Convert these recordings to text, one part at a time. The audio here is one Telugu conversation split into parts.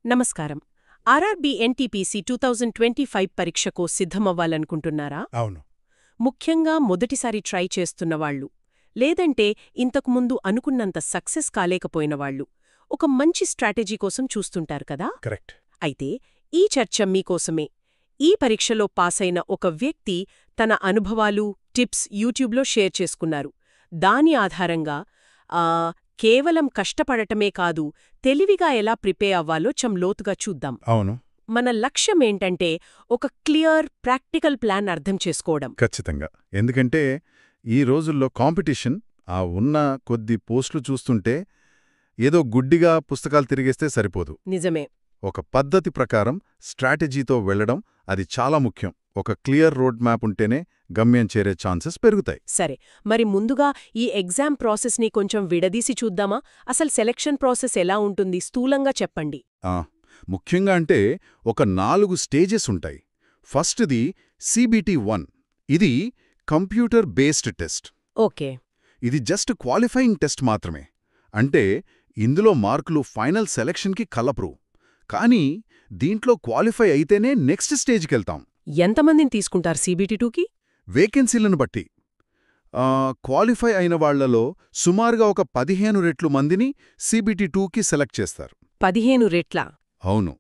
నమస్కారం. ఆర్ఆర్బీ ఎన్టీపీసీ 2025 పరీక్షకు సిద్ధమవ్వాలనుకుంటున్నారా? అవును. ముఖ్యంగా మొదటిసారి ట్రై చేస్తున్నవాళ్లు, లేదంటే ఇంతకుముందు అనుకున్నంత సక్సెస్ కాలేకపోయినవాళ్లు ఒక మంచి స్ట్రాటజీ కోసం చూస్తుంటారు కదా? కరెక్ట్. అయితే ఈ చర్చ మీకోసమే. ఈ పరీక్షలో పాసైన ఒక వ్యక్తి తన అనుభవాలు, టిప్స్ యూట్యూబ్లో షేర్ చేసుకున్నారు. దాని ఆధారంగా కేవలం కష్టపడటమే కాదు, తెలివిగా ఎలా ప్రిపేర్ అవ్వాలో లోతుగా చూద్దాం. అవును. మన లక్ష్యమేంటంటే ఒక క్లియర్, ప్రాక్టికల్ ప్లాన్ అర్థం చేసుకోవడం. ఖచ్చితంగా. ఎందుకంటే ఈ రోజుల్లో కాంపిటీషన్ ఉన్న కొద్ది పోస్టులు చూస్తుంటే ఏదో గుడ్డిగా పుస్తకాలు తిరిగేస్తే సరిపోదు. నిజమే. ఒక పద్ధతి ప్రకారం స్ట్రాటజీతో వెళ్లడం అది చాలా ముఖ్యం. ఒక క్లియర్ రోడ్ మ్యాప్ ఉంటేనే గమ్యం చేరే ఛాన్సెస్ పెరుగుతాయి. సరే, మరి ముందుగా ఈ ఎగ్జామ్ ప్రాసెస్ని కొంచెం విడదీసి చూద్దామా? అసలు సెలక్షన్ ప్రాసెస్ ఎలా ఉంటుంది స్థూలంగా చెప్పండి. ముఖ్యంగా అంటే ఒక 4 స్టేజెస్ ఉంటాయి. ఫస్ట్ది CBT-1. ఇది కంప్యూటర్ బేస్డ్ టెస్ట్. ఓకే. ఇది జస్ట్ క్వాలిఫైయింగ్ టెస్ట్ మాత్రమే. అంటే ఇందులో మార్కులు ఫైనల్ సెలక్షన్కి కలపరు. కానీ దీంట్లో క్వాలిఫై అయితేనే నెక్స్ట్ స్టేజ్కెళ్తాం. ఎంతమందిని తీసుకుంటారు CBT-2కి? వేకెన్సీలను బట్టి క్వాలిఫై అయిన వాళ్లలో సుమారుగా ఒక 15 రెట్లు మందిని CBT-2కి సెలెక్ట్ చేస్తారు. 15 రెట్లా? అవును.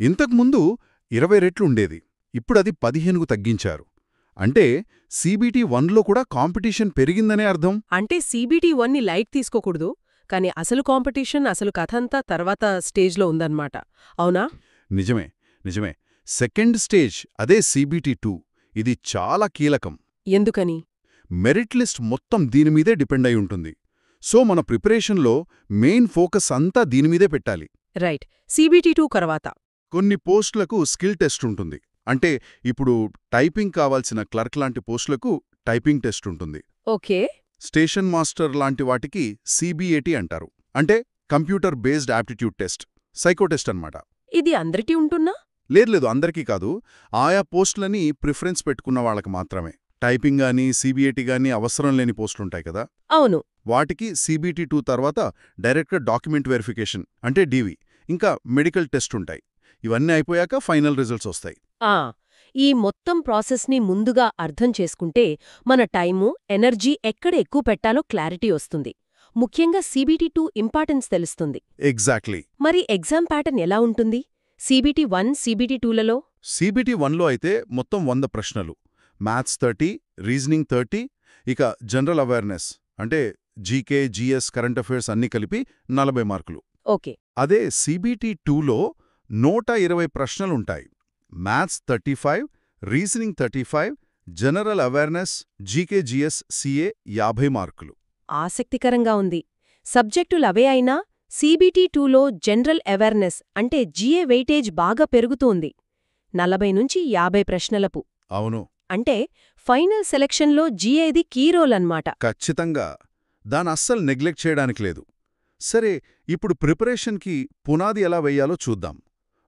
ఇంతకుముందు 20 రెట్లు ఉండేది. ఇప్పుడది 15కు తగ్గించారు. అంటే CBT-1లో కూడా కాంపిటీషన్ పెరిగిందనే అర్థం. అంటే CBT-1ని లైట్ తీసుకోకూడదు, కానీ అసలు కాంపిటీషన్, అసలు కథంతా తర్వాత స్టేజ్లో ఉందన్నమాట. అవునా? నిజమే. సెకండ్ స్టేజ్ అదే CBT-2. ఇది చాలా కీలకం. ఎందుకని? మెరిట్ లిస్ట్ మొత్తం దీనిమీదే డిపెండ్ అయి ఉంటుంది. సో మన ప్రిపరేషన్లో మెయిన్ ఫోకస్ అంతా దీనిమీదే పెట్టాలి. రైట్. CBT-2 తర్వాత కొన్ని పోస్టులకు స్కిల్ టెస్ట్ ఉంటుంది. అంటే ఇప్పుడు టైపింగ్ కావాల్సిన క్లర్క్ లాంటి పోస్టులకు టైపింగ్ టెస్ట్ ఉంటుంది. ఓకే. స్టేషన్ మాస్టర్ లాంటి వాటికి CBAT అంటారు. అంటే computer based aptitude test, psycho test అన్నమాట. ఇది అందరికీ ఉంటున్నా? లేదు, అందరికీ కాదు. ఆయా పోస్టులని ప్రిఫరెన్స్ పెట్టుకున్న వాళ్ళకి మాత్రమే. టైపింగ్ గానీ CBAT గానీ అవసరం లేని పోస్టులుంటాయి కదా, అవును. వాటికి CBT-2 తర్వాత డైరెక్ట్గా డాక్యుమెంట్ వెరిఫికేషన్ అంటే DV, ఇంకా మెడికల్ టెస్ట్ ఉంటాయి. ఇవన్నీ అయిపోయాక ఫైనల్ రిజల్ట్స్ వస్తాయి. ఈ మొత్తం ప్రాసెస్ని ముందుగా అర్థం చేసుకుంటే మన టైము, ఎనర్జీ ఎక్కడ ఎక్కువ పెట్టాలో క్లారిటీ వస్తుంది. ముఖ్యంగా CBT-2 ఇంపార్టెన్స్ తెలుస్తుంది. ఎగ్జాక్ట్లీ. మరి ఎగ్జామ్ ప్యాటర్న్ ఎలా ఉంటుంది CBT-1, CBT-2లలో? CBT-1లో అయితే మొత్తం 100 ప్రశ్నలు, మ్యాథ్స్ 30, రీజనింగ్ 30, ఇక జనరల్ అవేర్నెస్ అంటే జీకే, GS, కరెంట్ అఫైర్స్ అన్నీ కలిపి 40 మార్కులు. ఓకే. అదే CBT-2లో 120 ప్రశ్నలుంటాయి. Maths 35, reasoning 35, general awareness, GK, GS, CA 50 మార్కులు. ఆసక్తికరంగా ఉంది. సబ్జెక్టులు అవే అయినా CBT-2లో జనరల్ అవేర్నెస్ అంటే GA వెయిటేజ్ బాగా పెరుగుతోంది. 40 నుంచి 50 ప్రశ్నలపు. అవును. అంటే ఫైనల్ సెలక్షన్లో GAది కీ రోల్ అన్నమాట. ఖచ్చితంగా. దాని అస్సలు నెగ్లెక్ట్ చేయడానికి లేదు. సరే, ఇప్పుడు ప్రిపరేషన్కి పునాది ఎలా వెయ్యాలో చూద్దాం.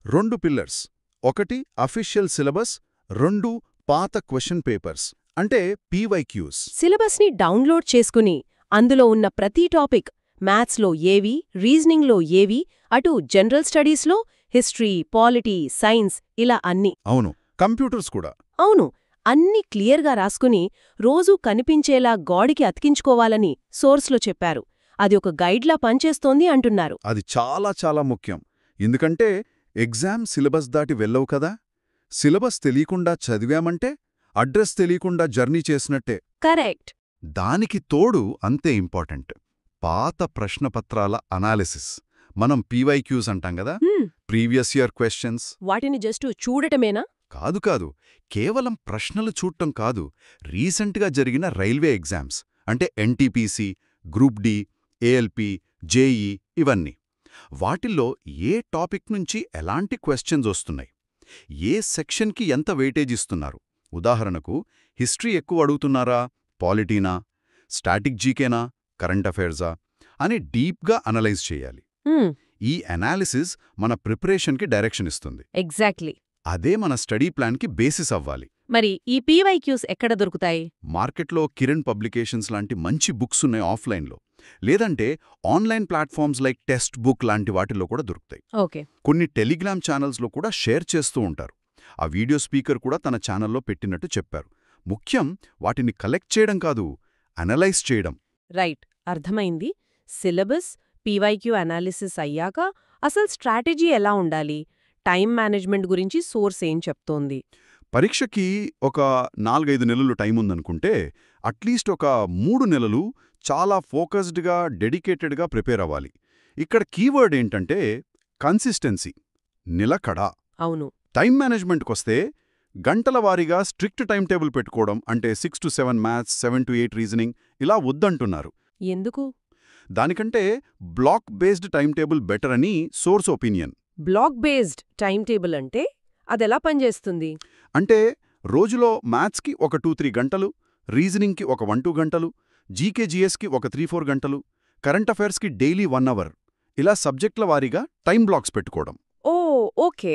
2 పిల్లర్స్. ఒకటి అఫీషియల్ సిలబస్, 2 పాత క్వశ్చన్ పేపర్స్ అంటే PYQs. సిలబస్ని డౌన్లోడ్ చేసుకుని అందులో ఉన్న ప్రతి టాపిక్, మ్యాథ్స్లో ఏవి, రీజనింగ్లో ఏవి, అటు జనరల్ స్టడీస్లో హిస్టరీ, పాలిటీ, సైన్స్ ఇలా అన్ని. అవును. కంప్యూటర్స్ కూడా. అవును. అన్ని క్లియర్గా రాసుకుని రోజూ కనిపించేలా గోడికి అతికించుకోవాలని సోర్స్లో చెప్పారు. అది ఒక గైడ్లా పనిచేస్తోంది అంటున్నారు. అది చాలా ముఖ్యం. ఎందుకంటే ఎగ్జామ్ సిలబస్ దాటి వెళ్ళవు కదా. సిలబస్ తెలియకుండా చదివామంటే అడ్రస్ తెలియకుండా జర్నీ చేసినట్టే. కరెక్ట్. దానికి తోడు అంతే ఇంపార్టెంట్ పాత ప్రశ్నపత్రాల అనాలిసిస్. మనం PYQs అంటాం కదా, ప్రీవియస్ ఇయర్ క్వశ్చన్స్. వాటిని జస్ట్ చూడటమేనా? కాదు. కేవలం ప్రశ్నలు చూడటం కాదు, రీసెంట్గా జరిగిన రైల్వే ఎగ్జామ్స్ అంటే NTPC, group D, ALP, JEE ఇవన్నీ. వాటిల్లో ఏ టాపిక్ నుంచి ఎలాంటి క్వశ్చన్స్ వస్తున్నాయి, ఏ సెక్షన్కి ఎంత వెయిటేజ్ ఇస్తున్నారు. ఉదాహరణకు హిస్టరీ ఎక్కువ అడుగుతున్నారా, పాలిటీనా, స్టాటిక్ జీకేనా, కరెంట్ అఫైర్సా అని డీప్గా అనలైజ్ చేయాలి. ఈ అనాలిసిస్ మన ప్రిపరేషన్కి డైరెక్షన్ ఇస్తుంది. ఎగ్జాక్ట్లీ. అదే మన స్టడీ ప్లాన్కి బేసిస్ అవ్వాలి. మరి ఈ పీవైక్యూస్ ఎక్కడ దొరుకుతాయి? మార్కెట్లో కిరణ్ పబ్లికేషన్స్ లాంటి మంచి బుక్స్ ఉన్నాయి ఆఫ్లైన్లో. లేదంటే online platforms like text book లాంటి వాటిల్లో కూడా దొరుకుతాయి. ఓకే. కొన్ని టెలిగ్రామ్ ఛానల్స్లో కూడా షేర్ చేస్తూ ఉంటారు. ఆ వీడియో స్పీకర్ కూడా తన ఛానల్లో పెట్టినట్టు చెప్పారు. ముఖ్యం వాటిని కలెక్ట్ చేయడం కాదు, అనలైజ్ చేయడం. రైట్, అర్థమైంది. సిలబస్, పీవైక్యూ అనాలిసిస్ అయ్యాక అసలు స్ట్రాటజీ ఎలా ఉండాలి? టైం మేనేజ్మెంట్ గురించి సోర్స్ ఏం చెప్తోంది? పరీక్షకి ఒక 4-5 నెలలు టైం ఉందనుకుంటే అట్లీస్ట్ ఒక 3 నెలలు చాలా ఫోకస్డ్గా, డెడికేటెడ్గా ప్రిపేర్ అవ్వాలి. ఇక్కడ కీవర్డ్ ఏంటంటే కన్సిస్టెన్సీ, నిలకడ. అవును. టైం మేనేజ్మెంట్కొస్తే గంటల వారీగా స్ట్రిక్ట్ టైం టేబుల్ పెట్టుకోవడం, అంటే 6 to 7 మ్యాథ్స్, 7 to 8 రీజనింగ్ ఇలా వద్దంటున్నారు. ఎందుకు? దానికంటే block based time table better అని source opinion. Block based time table అంటే అదెలా పనిచేస్తుంది? అంటే రోజులో మ్యాథ్స్కి ఒక 2-3 గంటలు, రీజనింగ్కి ఒక 1-2 గంటలు, జీకే-జీఎస్కి ఒక 3-4 గంటలు, కరెంట్ అఫైర్స్కి డైలీ 1 అవర్, ఇలా సబ్జెక్ట్ల వారీగా టైం బ్లాక్స్ పెట్టుకోవడం. ఓ, ఓకే.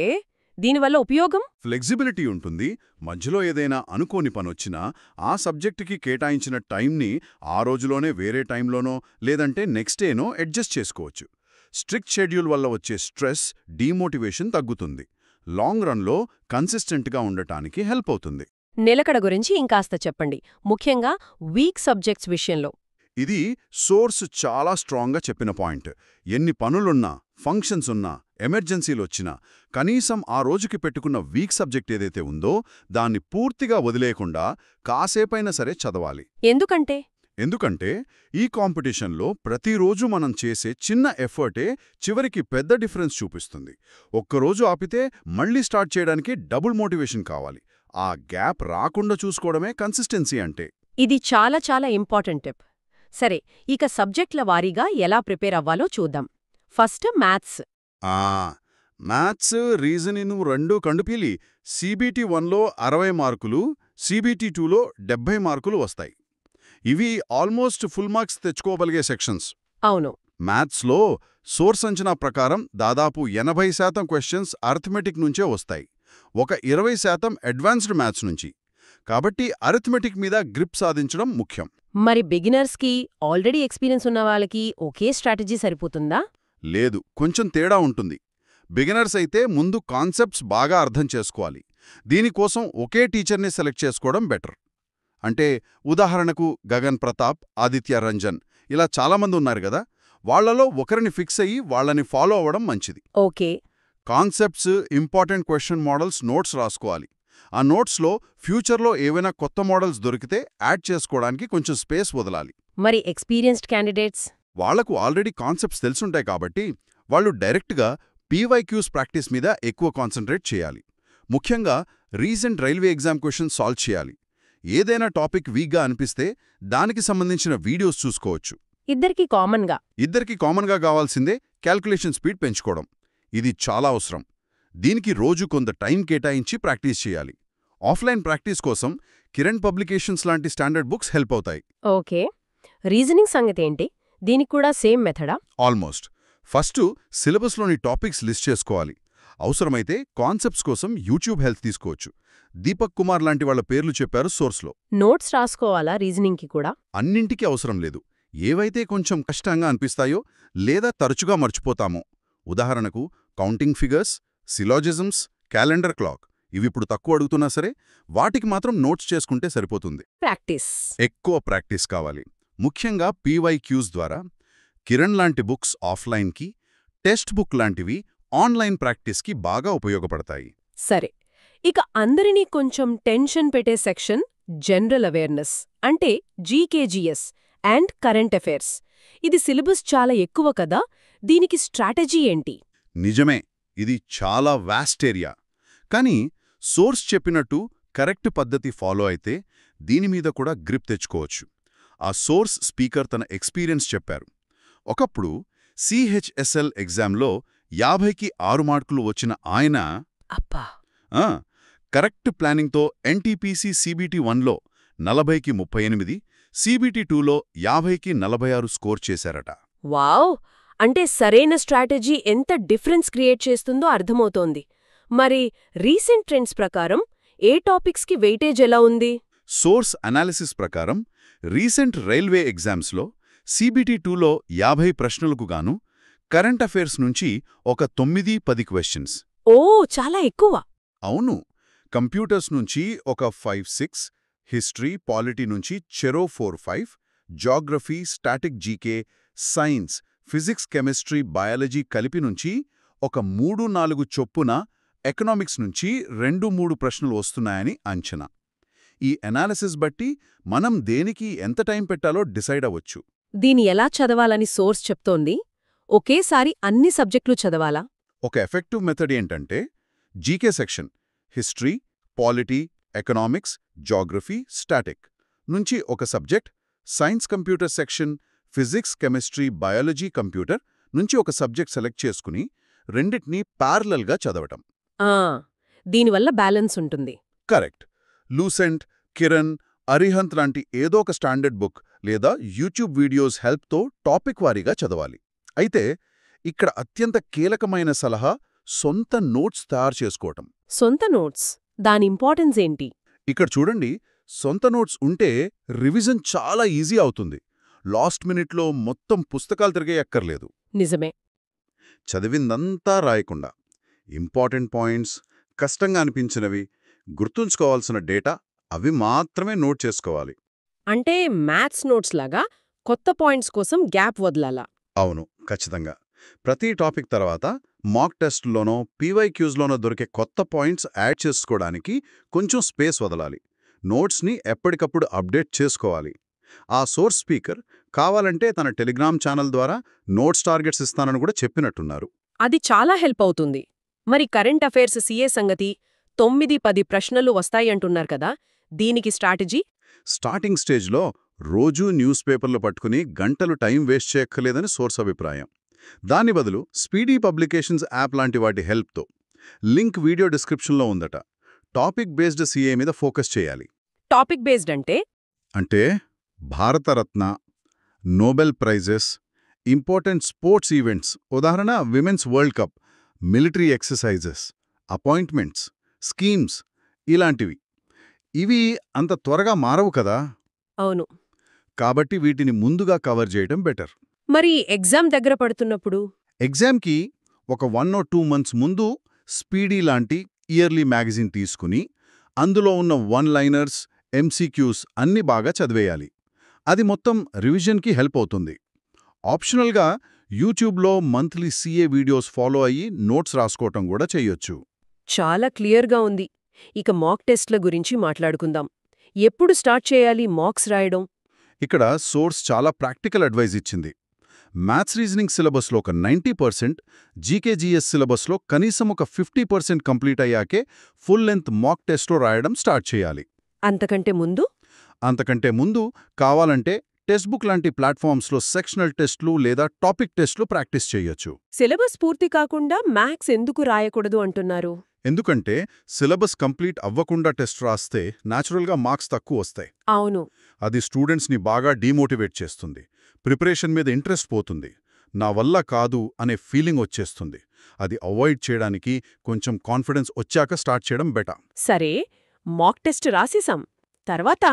దీనివల్ల ఉపయోగం? ఫ్లెక్సిబిలిటీ ఉంటుంది. మధ్యలో ఏదైనా అనుకోని పనొచ్చినా ఆ సబ్జెక్టుకి కేటాయించిన టైంని ఆ రోజులోనే వేరే టైంలోనో లేదంటే నెక్స్ట్ డేనో అడ్జస్ట్ చేసుకోవచ్చు. స్ట్రిక్ట్ షెడ్యూల్ వల్ల వచ్చే స్ట్రెస్, డీమోటివేషన్ తగ్గుతుంది. లాంగ్ రన్లో కన్సిస్టెంట్గా ఉండటానికి హెల్ప్ అవుతుంది. నిలకడ గురించి ఇంకాస్త చెప్పండి, ముఖ్యంగా వీక్ సబ్జెక్ట్స్ విషయంలో. ఇది సోర్స్ చాలా స్ట్రాంగ్గా చెప్పిన పాయింట్. ఎన్ని పనులున్నా, ఫంక్షన్స్ ఉన్నా, ఎమర్జెన్సీలొచ్చినా కనీసం ఆ రోజుకి పెట్టుకున్న వీక్ సబ్జెక్ట్ ఏదైతే ఉందో దాన్ని పూర్తిగా వదిలేయకుండా కాసేపైనా సరే చదవాలి. ఎందుకంటే ఈ కాంపిటీషన్లో ప్రతిరోజు మనం చేసే చిన్న ఎఫర్టే చివరికి పెద్ద డిఫరెన్స్ చూపిస్తుంది. ఒక్కరోజు ఆపితే మళ్ళీ స్టార్ట్ చేయడానికి డబుల్ మోటివేషన్ కావాలి. ఆ గ్యాప్ రాకుండా చూసుకోవడమే కన్సిస్టెన్సీ అంటే. ఇది చాలా చాలా ఇంపార్టెంట్ టిప్. సరే, ఇక సబ్జెక్ట్ల వారీగా ఎలా ప్రిపేర్ అవ్వాలో చూద్దాం. First maths. మ్యాథ్స్, రీజనింగ్ రెండూ కండుపీలి. CBT 1లో 60 మార్కులు, CBT 2లో 70 మార్కులు వస్తాయి. ఇవి ఆల్మోస్ట్ ఫుల్ మార్క్స్ తెచ్చుకోగలిగే సెక్షన్స్. అవును. మ్యాథ్స్లో సోర్స్ అంచనా ప్రకారం దాదాపు 80% క్వశ్చన్స్ అర్థమెటిక్ నుంచే వస్తాయి, ఒక 20% అడ్వాన్స్డ్ మ్యాథ్స్ నుంచి. కాబట్టి అరిథమెటిక్ మీద గ్రిప్ సాధించడం ముఖ్యం. మరి బిగినర్స్కి, ఆల్రెడీ ఎక్స్పీరియన్స్ ఉన్న వాళ్ళకి ఒకే స్ట్రాటజీ సరిపోతుందా? లేదు, కొంచెం తేడా ఉంటుంది. బిగినర్స్ అయితే ముందు కాన్సెప్ట్స్ బాగా అర్థం చేసుకోవాలి. దీనికోసం ఒకే టీచర్ని సెలెక్ట్ చేసుకోవడం బెటర్. అంటే ఉదాహరణకు గగన్ ప్రతాప్, ఆదిత్య రంజన్ ఇలా చాలామంది ఉన్నారు కదా, వాళ్లలో ఒకరిని ఫిక్స్ అయ్యి వాళ్ళని ఫాలో అవ్వడం మంచిది. Okay. Concepts, important question models notes రాసుకోవాలి. ఆ నోట్స్లో ఫ్యూచర్లో ఏవైనా కొత్త మోడల్స్ దొరికితే యాడ్ చేసుకోవడానికి కొంచెం స్పేస్ వదలాలి. మరి ఎక్స్పీరియన్స్డ్ క్యాండిడేట్స్? వాళ్లకు ఆల్రెడీ కాన్సెప్ట్స్ తెలుసుంటాయి కాబట్టి వాళ్ళు డైరెక్ట్గా పీవైక్యూస్ ప్రాక్టీస్ మీద ఎక్కువ కాన్సంట్రేట్ చేయాలి. ముఖ్యంగా recent railway exam questions solve చేయాలి. ఏదైనా టాపిక్ వీక్గా అనిపిస్తే దానికి సంబంధించిన వీడియోస్ చూసుకోవచ్చు. ఇద్దరికి కామన్గా కావాల్సిందే క్యాల్కులేషన్ స్పీడ్ పెంచుకోవడం. ఇది చాలా అవసరం. దీనికి రోజు కొంత టైం కేటాయించి ప్రాక్టీస్ చేయాలి. ఆఫ్లైన్ ప్రాక్టీస్ కోసం కిరణ్ పబ్లికేషన్స్ లాంటి స్టాండర్డ్ బుక్స్ హెల్ప్ అవుతాయి. ఓకే. రీజనింగ్ సంగతేంటి? దీనికి కూడా సేమ్ మెథడా? ఆల్మోస్ట్. ఫస్ట్ సిలబస్లోని టాపిక్స్ లిస్ట్ చేసుకోవాలి. అవసరమైతే కాన్సెప్ట్స్ కోసం యూట్యూబ్ హెల్ప్ తీసుకోవచ్చు. దీపక్ కుమార్ లాంటి వాళ్ల పేర్లు చెప్పారు సోర్స్లో. నోట్స్ రాసుకోవాలా రీజనింగ్కి కూడా? అన్నింటికీ అవసరం లేదు. ఏవైతే కొంచెం కష్టంగా అనిపిస్తాయో లేదా తరచుగా మర్చిపోతామో, ఉదాహరణకు కౌంటింగ్ ఫిగర్స్, సిలాజిజమ్స్, క్యాలెండర్ క్లాక్, ఇవిప్పుడు తక్కువ అడుగుతున్నా సరే వాటికి మాత్రం నోట్స్ చేసుకుంటే సరిపోతుంది. ఎక్కువ ప్రాక్టీస్ కావాలి. ముఖ్యంగా పీవైక్యూస్ ద్వారా. కిరణ్ లాంటి బుక్స్ ఆఫ్లైన్కి, టెక్స్ట్ బుక్ లాంటివి ఆన్లైన్ ప్రాక్టీస్కి బాగా ఉపయోగపడతాయి. సరే, ఇక అందరినీ కొంచెం టెన్షన్ పెట్టే సెక్షన్ జనరల్ అవేర్నెస్, అంటే జీకేజీఎస్ అండ్ కరెంట్ అఫైర్స్. ఇది సిలబస్ చాలా ఎక్కువ కదా, దీనికి స్ట్రాటజీ ఏంటి? నిజమే, ఇది చాలా వాస్ట్ ఏరియా. కానీ సోర్స్ చెప్పినట్టు కరెక్ట్ పద్ధతి ఫాలో అయితే దీనిమీద కూడా గ్రిప్ తెచ్చుకోవచ్చు. ఆ సోర్స్ స్పీకర్ తన ఎక్స్పీరియన్స్ చెప్పారు. ఒకప్పుడు CHSL ఎగ్జామ్లో 50కి 6 మార్కులు వచ్చిన ఆయన కరెక్ట్ ప్లానింగ్తో NTPC CBT 1లో 40కి 38, CBT 2లో 50కి 46 స్కోర్ చేశారట. వావ్! అంటే సరైన స్ట్రాటజీ ఎంత డిఫరెన్స్ క్రియేట్ చేస్తుందో అర్థమవుతోంది. మరి రీసెంట్ ట్రెండ్స్ ప్రకారం ఏ టాపిక్స్కి వెయిటేజ్ ఎలా ఉంది? సోర్స్ అనాలిసిస్ ప్రకారం రీసెంట్ రైల్వే ఎగ్జామ్స్లో CBT 2లో 50 ప్రశ్నలకు గాను కరెంట్ అఫైర్స్ నుంచి ఒక 9-10 క్వశ్చన్స్. ఓ, చాలా ఎక్కువ. అవును. కంప్యూటర్స్ నుంచి ఒక 5-6, హిస్టరీ పాలిటీ నుంచి చెరో 4-5, geography, static GK, science, physics, chemistry, biology కలిపి నుంచి ఒక 3-4 చొప్పున, ఎకనామిక్స్ నుంచి 2-3 ప్రశ్నలు వస్తున్నాయని అంచనా. ఈ అనాలిసిస్ బట్టి మనం దేనికి ఎంత టైం పెట్టాలో డిసైడ్ అవ్వచ్చు. దీని ఎలా చదవాలని సోర్స్ చెప్తోంది? ఒకేసారి అన్ని సబ్జెక్టులు చదవాలా? ఒక ఎఫెక్టివ్ మెథడ్ ఏంటంటే GK section history, polity, economics, geography, static నుంచి ఒక subject, science computer section physics, chemistry, biology, computer నుంచి ఒక సబ్జెక్ట్ సెలెక్ట్ చేసుకుని రెండిటినీ ప్యారలల్గా చదవటం. దీనివల్ల బ్యాలెన్స్ ఉంటుంది. కరెక్ట్. లూసెంట్, కిరణ్, అరిహంత్ లాంటి ఏదో ఒక స్టాండర్డ్ బుక్ లేదా యూట్యూబ్ వీడియోస్ హెల్ప్తో టాపిక్ వారీగా చదవాలి. అయితే ఇక్కడ అత్యంత కీలకమైన సలహా సొంత నోట్స్ తయారు చేసుకోవటం. సొంత నోట్స్, దాని ఇంపార్టెన్స్ ఏంటి? ఇక్కడ చూడండి, సొంత నోట్స్ ఉంటే రివిజన్ చాలా ఈజీ అవుతుంది. లాస్ట్ మినిట్లో మొత్తం పుస్తకాలు తిరిగేయక్కర్లేదు. నిజమే. చదివిందంతా రాయకుండా ఇంపార్టెంట్ పాయింట్స్, కష్టంగా అనిపించినవి, గుర్తుంచుకోవాల్సిన డేటా అవి మాత్రమే నోట్ చేసుకోవాలి. అంటే మ్యాథ్స్ నోట్స్ లాగా కొత్త పాయింట్స్ కోసం గ్యాప్ వదలాలా? అవును, ఖచ్చితంగా. ప్రతి టాపిక్ తర్వాత మాక్ టెస్ట్లోనో పీవైక్యూస్లోనో దొరికే కొత్త పాయింట్స్ యాడ్ చేసుకోవడానికి కొంచెం స్పేస్ వదలాలి. నోట్స్ని ఎప్పటికప్పుడు అప్డేట్ చేసుకోవాలి. ఆ సోర్స్ స్పీకర్ కావాలంటే తన టెలిగ్రామ్ ఛానల్ ద్వారా నోట్స్ టార్గెట్స్ ఇస్తానని కూడా చెప్పినట్టున్నారు. అది చాలా హెల్ప్ అవుతుంది. మరి కరెంట్ అఫైర్స్ CA సంగతి 9-10 ప్రశ్నలు వస్తాయంటున్నారు కదా, దీనికి స్ట్రాటజీ? స్టార్టింగ్ స్టేజ్లో రోజూ న్యూస్ పేపర్లు పట్టుకుని గంటలు టైం వేస్ట్ చేయక్కర్లేదని సోర్స్ అభిప్రాయం. దాని బదులు స్పీడీ పబ్లికేషన్స్ యాప్ లాంటి వాటి హెల్ప్తో, లింక్ వీడియో డిస్క్రిప్షన్లో ఉందట, టాపిక్ బేస్డ్ CA మీద ఫోకస్ చేయాలి. టాపిక్ బేస్డ్ అంటే Bharat Ratna, Nobel prizes, important sports events, ఉదాహరణ women's world cup, military exercises, appointments, schemes ఇలాంటివి. ఇవి అంత త్వరగా మారవు కదా. అవును. కాబట్టి వీటిని ముందుగా కవర్ చేయడం బెటర్. మరి ఎగ్జామ్ దగ్గర పడుతున్నప్పుడు? ఎగ్జామ్కి ఒక 1 or 2 months ముందు స్పీడీ లాంటి ఇయర్లీ మ్యాగజైన్ తీసుకుని అందులో ఉన్న వన్ లైనర్స్, MCQs అన్నీ బాగా చదివేయాలి. అది మొత్తం రివిజన్కి హెల్ప్ అవుతుంది. ఆప్షనల్గా యూట్యూబ్లో మంత్లీ CA వీడియోస్ ఫాలో అయ్యి నోట్స్ రాసుకోవటం కూడా చెయ్యొచ్చు. చాలా క్లియర్గా ఉంది. ఇక మాక్ టెస్ట్ల గురించి మాట్లాడుకుందాం. ఎప్పుడు స్టార్ట్ చేయాలి మాక్స్ రాయడం? ఇక్కడ సోర్స్ చాలా ప్రాక్టికల్ అడ్వైజ్ ఇచ్చింది. మ్యాథ్స్ రీజనింగ్ సిలబస్లో ఒక 90%, GKGS సిలబస్లో కనీసం ఒక 50% కంప్లీట్ అయ్యాకే ఫుల్ లెంత్ మాక్ టెస్ట్లో రాయడం స్టార్ట్ చేయాలి. అంతకంటే ముందు కావాలంటే టెక్స్ట్ బుక్ లాంటి ప్లాట్ఫామ్స్లో సెక్షనల్ టెస్ట్లు లేదా టాపిక్ టెస్ట్లు ప్రాక్టీస్ చేయొచ్చు. సిలబస్ పూర్తి కాకుండా మ్యాథ్స్ ఎందుకు రాయకూడదు అంటున్నారు? ఎందుకంటే సిలబస్ కంప్లీట్ అవ్వకుండా టెస్ట్ రాస్తే న్యాచురల్గా మార్క్స్ తక్కువ వస్తాయి. అవును. అది స్టూడెంట్స్ని బాగా డీమోటివేట్ చేస్తుంది. ప్రిపరేషన్ మీద ఇంట్రెస్ట్ పోతుంది. నా వల్ల కాదు అనే ఫీలింగ్ వచ్చేస్తుంది. అది అవాయిడ్ చేయడానికి కొంచెం కాన్ఫిడెన్స్ వచ్చాక స్టార్ట్ చేయడం బెటర్. సరే, మాక్ టెస్ట్ రాసేసాం, తర్వాత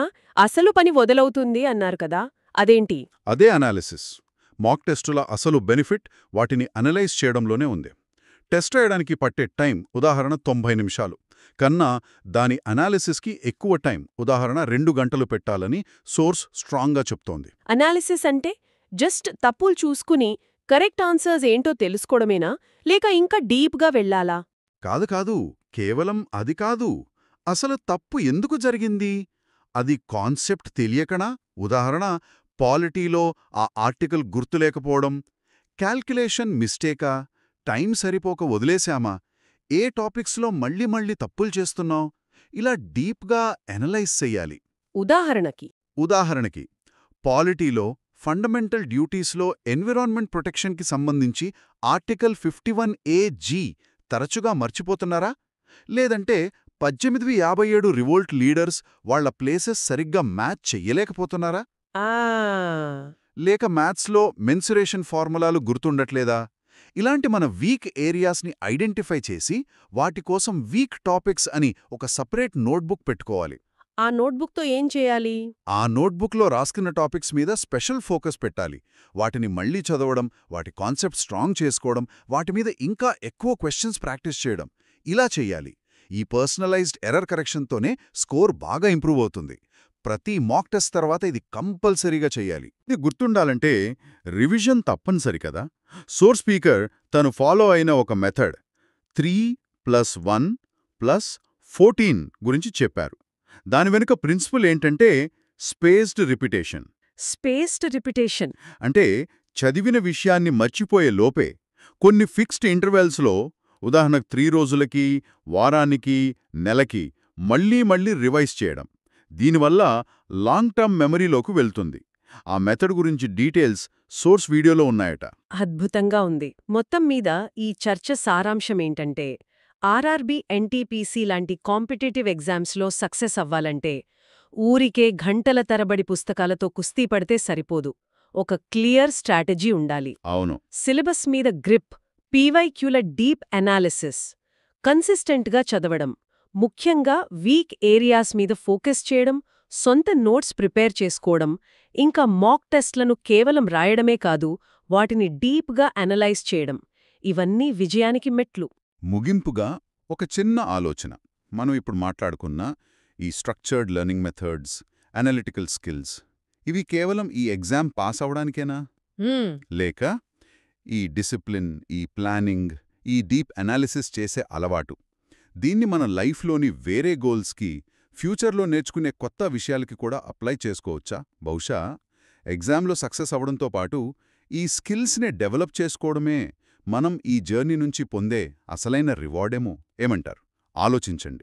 అసలు పని మొదలవుతుంది అన్నారు కదా, అదేంటి? అదే అనాలిసిస్. మాక్ టెస్టుల అసలు బెనిఫిట్ వాటిని అనలైజ్ చేయడంలోనే ఉంది. టెస్ట్ రాయడానికి పట్టే టైం ఉదాహరణ 90 నిమిషాలు కన్నా దాని అనాలిసిస్కి ఎక్కువ టైం, ఉదాహరణ 2 గంటలు పెట్టాలని సోర్స్ స్ట్రాంగ్గా చెప్తోంది. అనాలిసిస్ అంటే జస్ట్ తప్పులు చూసుకుని కరెక్ట్ ఆన్సర్స్ ఏంటో తెలుసుకోవడమేనా, లేక ఇంకా డీప్గా వెళ్ళాలా? కాదు, కేవలం అది కాదు. అసలు తప్పు ఎందుకు జరిగింది? అది కాన్సెప్ట్ తెలియకనా? ఉదాహరణ పాలిటీలో ఆ ఆర్టికల్ గుర్తులేకపోవడం, క్యాల్కులేషన్ మిస్టేకా, టైం సరిపోక వదిలేశామా, ఏ టాపిక్స్లో మళ్ళీ తప్పులు చేస్తున్నాం, ఇలా డీప్గా ఎనలైజ్ చెయ్యాలి. ఉదాహరణకి పాలిటీలో ఫండమెంటల్ డ్యూటీస్లో ఎన్విరాన్మెంట్ ప్రొటెక్షన్కి సంబంధించి ఆర్టికల్ 51AG తరచుగా మర్చిపోతున్నారా? లేదంటే 1857 రివోల్ట్ లీడర్స్ వాళ్ల ప్లేసెస్ సరిగ్గా మ్యాచ్ చెయ్యలేకపోతున్నారా? లేక మ్యాథ్స్లో మెన్సురేషన్ ఫార్ములాలు గుర్తుండట్లేదా? ఇలాంటి మన వీక్ ఏరియాస్ని ఐడెంటిఫై చేసి వాటి కోసం వీక్ టాపిక్స్ అని ఒక సపరేట్ నోట్బుక్ పెట్టుకోవాలి. ఆ నోట్బుక్తో ఏం చేయాలి? ఆ నోట్బుక్లో రాసుకున్న టాపిక్స్ మీద స్పెషల్ ఫోకస్ పెట్టాలి. వాటిని మళ్ళీ చదవడం, వాటి కాన్సెప్ట్ స్ట్రాంగ్ చేసుకోవడం, వాటి మీద ఇంకా ఎక్కువ క్వశ్చన్స్ ప్రాక్టీస్ చేయడం ఇలా చెయ్యాలి. ఈ పర్సనలైజ్డ్ ఎర్రర్ కరెక్షన్తోనే స్కోర్ బాగా ఇంప్రూవ్ అవుతుంది. ప్రతి మాక్ టెస్ట్ తర్వాత ఇది కంపల్సరీగా చెయ్యాలి. ఇది గుర్తుండాలంటే రివిజన్ తప్పనిసరి కదా. సోర్స్ స్పీకర్ తను ఫాలో అయిన ఒక మెథడ్ 3+1+14 గురించి చెప్పారు. దాని వెనుక ప్రిన్సిపల్ ఏంటంటే స్పేస్డ్ రిపిటేషన్. స్పేస్డ్ రిపిటేషన్ అంటే చదివిన విషయాన్ని మర్చిపోయే లోపే కొన్ని ఫిక్స్డ్ ఇంటర్వెల్స్లో, ఉదాహరణకు 3 రోజులకి, వారానికి, నెలకి మళ్ళీ రివైజ్ చేయడం. దీనివల్ల లాంగ్ టర్మ్ మెమరీలోకి వెళ్తుంది. ఆ మెథడ్ గురించి డీటెయిల్స్ సోర్స్ వీడియోలో ఉన్నాయట. అద్భుతంగా ఉంది. మొత్తం మీద ఈ చర్చ సారాంశమేంటంటే, ఆర్ఆర్బీ, ఎన్టీపీసీ లాంటి కాంపిటేటివ్ ఎగ్జామ్స్లో సక్సెస్ అవ్వాలంటే ఊరికే గంటల తరబడి పుస్తకాలతో కుస్తీ పడితే సరిపోదు. ఒక క్లియర్ స్ట్రాటజీ ఉండాలి. అవును. సిలబస్ మీద గ్రిప్, పీవైక్యూల డీప్ అనాలిసిస్, కన్సిస్టెంట్గా చదవడం, ముఖ్యంగా వీక్ ఏరియాస్ మీద ఫోకస్ చేయడం, సొంత నోట్స్ ప్రిపేర్ చేసుకోవడం, ఇంకా మాక్ టెస్ట్లను కేవలం రాయడమే కాదు, వాటిని డీప్గా అనలైజ్ చేయడం, ఇవన్నీ విజయానికి మెట్లు. ముగింపుగా ఒక చిన్న ఆలోచన. మనం ఇప్పుడు మాట్లాడుకున్న ఈ structured learning methods, analytical skills, ఇవి కేవలం ఈ ఎగ్జామ్ పాస్ అవడానికేనా? లేక ఈ డిసిప్లిన్, ఈ ప్లానింగ్, ఈ డీప్ అనాలిసిస్ చేసే అలవాటు, దీన్ని మన లైఫ్లోని వేరే గోల్స్కి, ఫ్యూచర్లో నేర్చుకునే కొత్త విషయాలకి కూడా అప్లై చేసుకోవచ్చా? బహుశా ఎగ్జామ్లో సక్సెస్ అవడంతో పాటు ఈ స్కిల్స్ని డెవలప్ చేసుకోవడమే మనం ఈ జర్నీ నుంచి పొందే అసలైన రివార్డేమో. ఏమంటారు? ఆలోచించండి.